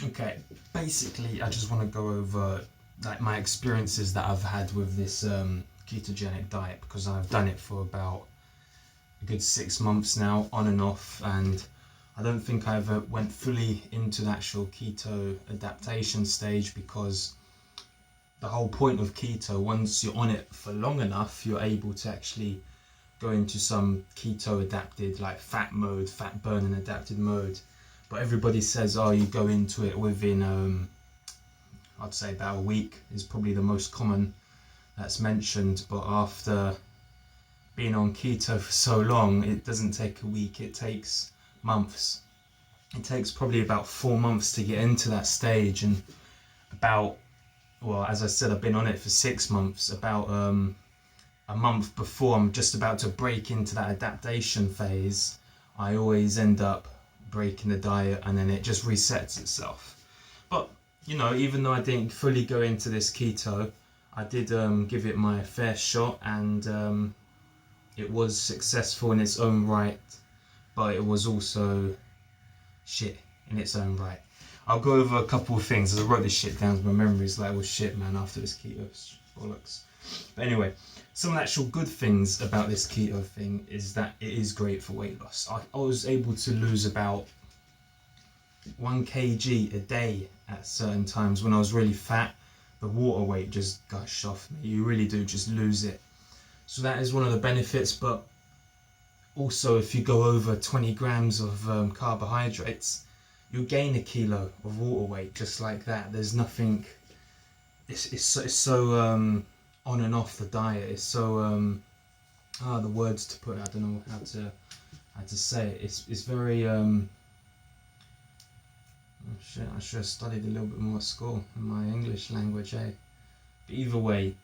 Okay, basically I just want to go over like my experiences that I've had with this ketogenic diet, because I've done it for about a good 6 months now, on and off, and I don't think I ever went fully into the actual keto adaptation stage, because the whole point of keto, once you're on it for long enough, you're able to actually go into some keto adapted, like fat mode, fat burning adapted mode. But everybody says, oh, you go into it within, I'd say about a week is probably the most common that's mentioned. But after being on keto for so long, it doesn't take a week, it takes months. It takes probably about 4 months to get into that stage, and as I said, I've been on it for 6 months. About a month before I'm just about to break into that adaptation phase, I always end up breaking the diet, and then it just resets itself. But even though I didn't fully go into this keto, I did give it my fair shot, and it was successful in its own right, but it was also shit in its own right. I'll go over a couple of things, as I wrote this shit down, my memory's like, well, shit, man, after this keto bollocks. But anyway, some actual good things about this keto thing is that it is great for weight loss. I was able to lose about 1 kg a day at certain times when I was really fat. The water weight just gushed off me. You really do just lose it. So that is one of the benefits. But also, if you go over 20 grams of carbohydrates, you'll gain a kilo of water weight just like that. There's nothing. It's so on and off the diet. It's so the words to put. I don't know how to say it. It's very oh shit, I should have studied a little bit more at school in my English language, eh? But either way,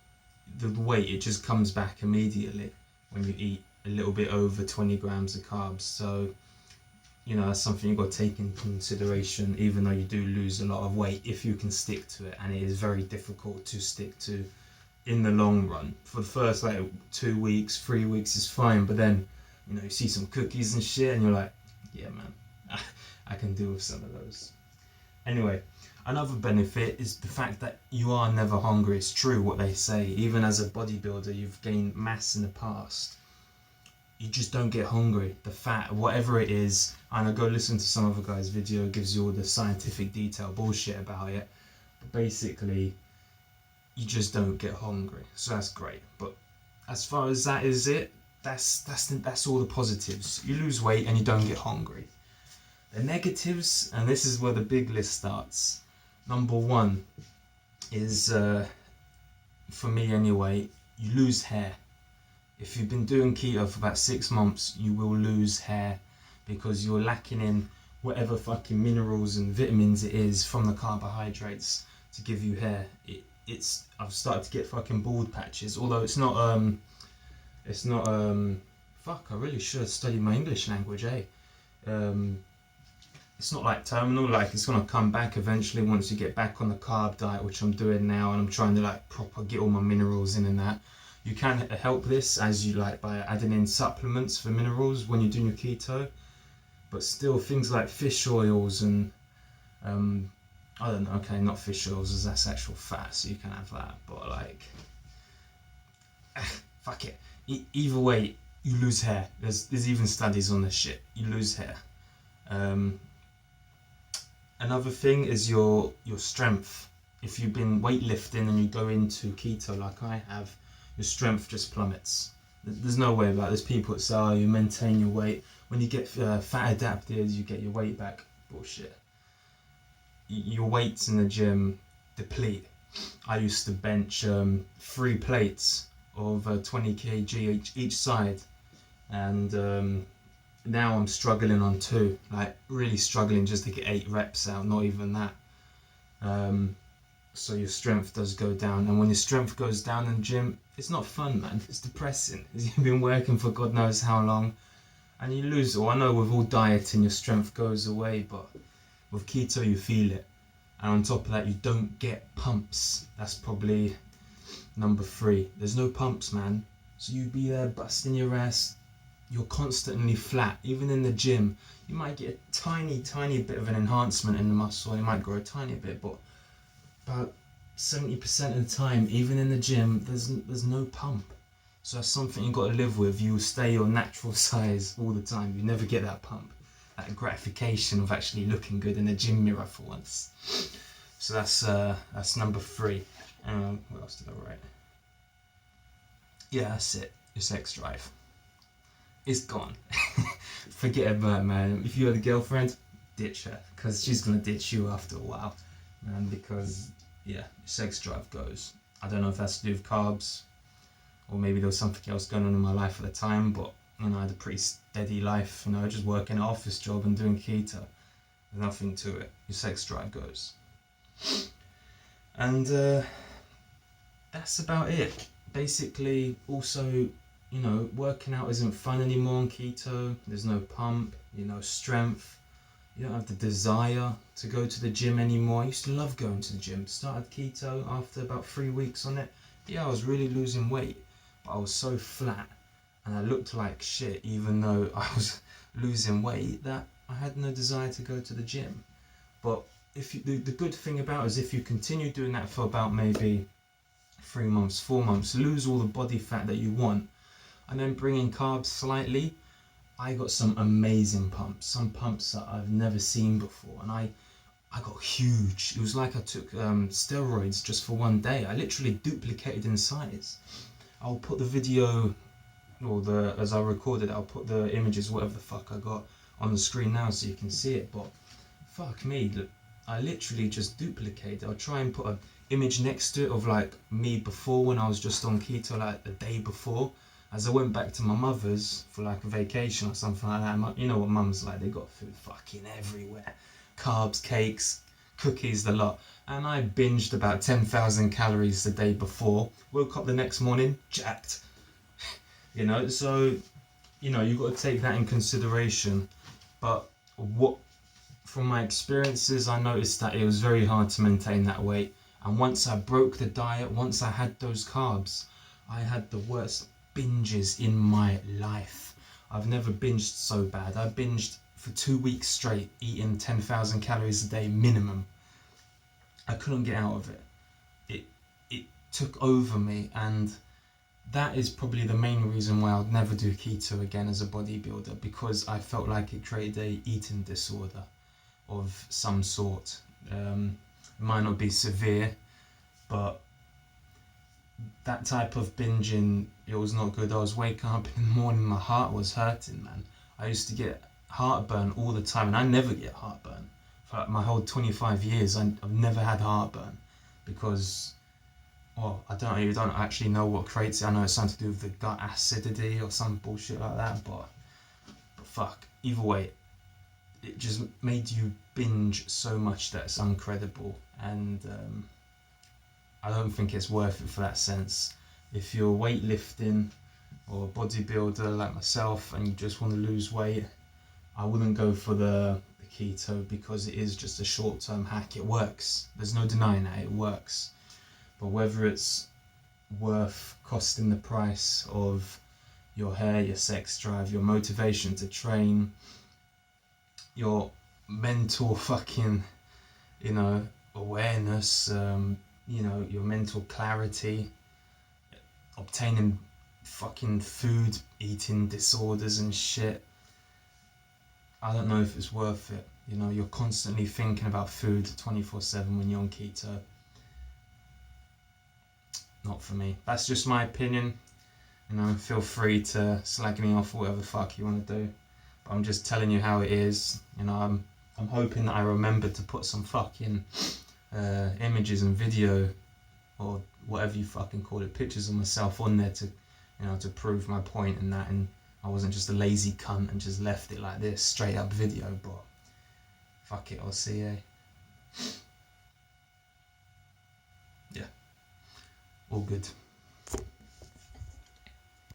the weight, it just comes back immediately when you eat a little bit over 20 grams of carbs. So that's something you've got to take into consideration, even though you do lose a lot of weight, if you can stick to it. And it is very difficult to stick to in the long run. For the first 2 weeks, 3 weeks is fine, but then you see some cookies and shit and you're like, yeah man, I can deal with some of those. Anyway, another benefit is the fact that you are never hungry. It's true what they say. Even as a bodybuilder, you've gained mass in the past, you just don't get hungry. The fat, whatever it is, and I go listen to some other guy's video, gives you all the scientific detail bullshit about it, but basically you just don't get hungry. So that's great. But as far as that is it, that's all the positives. You lose weight and you don't get hungry. The negatives, and this is where the big list starts. Number one is, for me anyway, you lose hair. If you've been doing keto for about 6 months, you will lose hair, because you're lacking in whatever fucking minerals and vitamins it is from the carbohydrates to give you hair. I've started to get fucking bald patches, although it's not fuck, I really should have studied my English language, eh? It's not like terminal, like it's gonna come back eventually once you get back on the carb diet, which I'm doing now, and I'm trying to proper get all my minerals in and that. You can help this as you by adding in supplements for minerals when you're doing your keto, but still things like fish oils and I don't know, okay, not fish oils, as that's actual fat, so you can have that, but fuck it. Either way, you lose hair. There's even studies on this shit. You lose hair. Another thing is your strength. If you've been weightlifting and you go into keto like I have, your strength just plummets. There's no way about it. There's people that say, oh, you maintain your weight. When you get fat adapted, you get your weight back. Bullshit. Your weights in the gym deplete. I used to bench 3 plates of 20 kg each side, and now I'm struggling on 2, really struggling just to get 8 reps out, not even that. So your strength does go down, and when your strength goes down in the gym, it's not fun, man. It's depressing. You've been working for God knows how long, and you lose it. Well, I know with all dieting your strength goes away, but with keto you feel it. And on top of that, you don't get pumps. That's probably number 3. There's no pumps, man. So you be there busting your ass. you're constantly flat. Even in the gym, you might get a tiny bit of an enhancement in the muscle. It might grow a tiny bit, but about 70% of the time, even in the gym, there's no pump. So that's something you've got to live with. You stay your natural size all the time. You never get that pump, that gratification of actually looking good in the gym mirror for once. So that's number 3. What else did I write? Yeah, that's it. Your sex drive. It's gone. Forget about it, man. If you had a girlfriend, ditch her, because she's gonna ditch you after a while, man. Because yeah, your sex drive goes. I don't know if that's to do with carbs, or maybe there was something else going on in my life at the time, but you know, I had a pretty steady life, you know, just working an office job and doing keto. There's nothing to it. Your sex drive goes. And that's about it. Basically, also, you know, working out isn't fun anymore on keto. There's no pump, you know, strength. You don't have the desire to go to the gym anymore. I used to love going to the gym. Started keto after about 3 weeks on it. Yeah, I was really losing weight, but I was so flat and I looked like shit even though I was losing weight that I had no desire to go to the gym. But if you, the good thing about it is if you continue doing that for about maybe 3 months, 4 months, lose all the body fat that you want, and then bring in carbs slightly, I got some amazing pumps, some pumps that I've never seen before, and I got huge. It was like I took steroids just for one day. I literally duplicated in size. I'll put the video, or as I recorded, I'll put the images, whatever the fuck I got, on the screen now so you can see it. But fuck me, look, I literally just duplicated. I'll try and put an image next to it of like me before when I was just on keto, like the day before. As I went back to my mother's for like a vacation or something like that, you know what mum's like, they got food fucking everywhere. Carbs, cakes, cookies, the lot. And I binged about 10,000 calories the day before. Woke up the next morning, jacked. You know, so, you know, you've got to take that in consideration. But from my experiences, I noticed that it was very hard to maintain that weight. And once I broke the diet, once I had those carbs, I had the worst binges in my life. I've never binged so bad. I binged for 2 weeks straight, eating 10,000 calories a day minimum. I couldn't get out of it. It took over me, and that is probably the main reason why I'll never do keto again as a bodybuilder, because I felt like it created a eating disorder of some sort. It might not be severe, but that type of binging, it was not good. I was waking up in the morning, my heart was hurting, man. I used to get heartburn all the time, and I never get heartburn. For like my whole 25 years, I've never had heartburn because, well, I don't actually know what creates it. I know it's something to do with the gut acidity or some bullshit like that, but fuck, either way, it just made you binge so much that it's incredible, and I don't think it's worth it for that sense. If you're weightlifting or a bodybuilder like myself and you just want to lose weight, I wouldn't go for the keto, because it is just a short-term hack. It works. There's no denying that it works. But whether it's worth costing the price of your hair, your sex drive, your motivation to train, your mental fucking, you know, awareness, you know, your mental clarity, obtaining fucking food, eating disorders and shit, I don't know if it's worth it. You know, you're constantly thinking about food 24/7 when you're on keto. Not for me. That's just my opinion. You know, feel free to slag me off or whatever the fuck you want to do. But I'm just telling you how it is. You know, I'm hoping that I remember to put some fucking images and video, or whatever you fucking call it, pictures of myself on there to, you know, to prove my point and that, and I wasn't just a lazy cunt and just left it like this, straight up video. But fuck it, I'll see you. Yeah, all good.